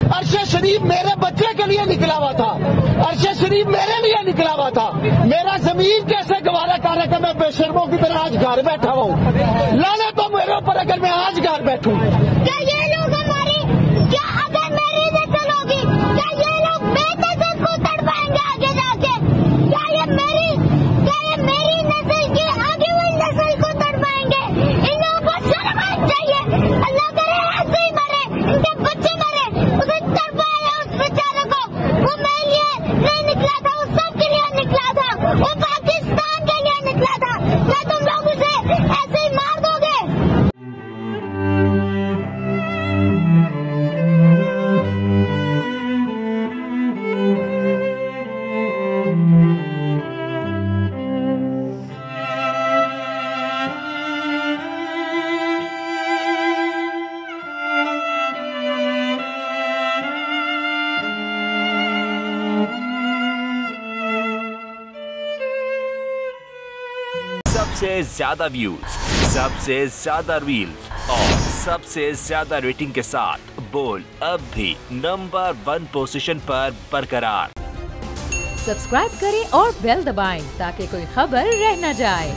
अरशद शरीफ मेरे बच्चे के लिए निकला हुआ था, अरशद शरीफ मेरे लिए निकला हुआ था। मेरा जमीन कैसे गवारा कर रहा था, मैं बेशर्मों की तरह आज घर बैठा हुआ हूँ। लाने तो मेरे ऊपर अगर मैं आज घर बैठूं। क्या ये लोग हमारी, क्या अगर मेरी नस्ल होगी, क्या ये लोग बेनस्ल को तड़पाएंगे आगे जाके? क्या ये मेरी नस्ल की आगे हुई नस्ल को तड़पाएंगे? इन लोगों को शर्म आनी चाहिए। अल्लाह करे ऐसे ही मरे, इनके बच्चे मरे, उसे तड़पाया उस बेचारे को। वो मेरे लिए नहीं निकला था, वो सबके लिए निकला था, वो पाकिस्तान के लिए निकला था। क्या तुम लोग उसे ऐसे ही मार दोगे? सबसे ज्यादा व्यूज, सबसे ज्यादा रील्स और सबसे ज्यादा रेटिंग के साथ बोल अब भी नंबर 1 पोजीशन पर बरकरार। सब्सक्राइब करें और बेल दबाएं ताकि कोई खबर रह न जाए।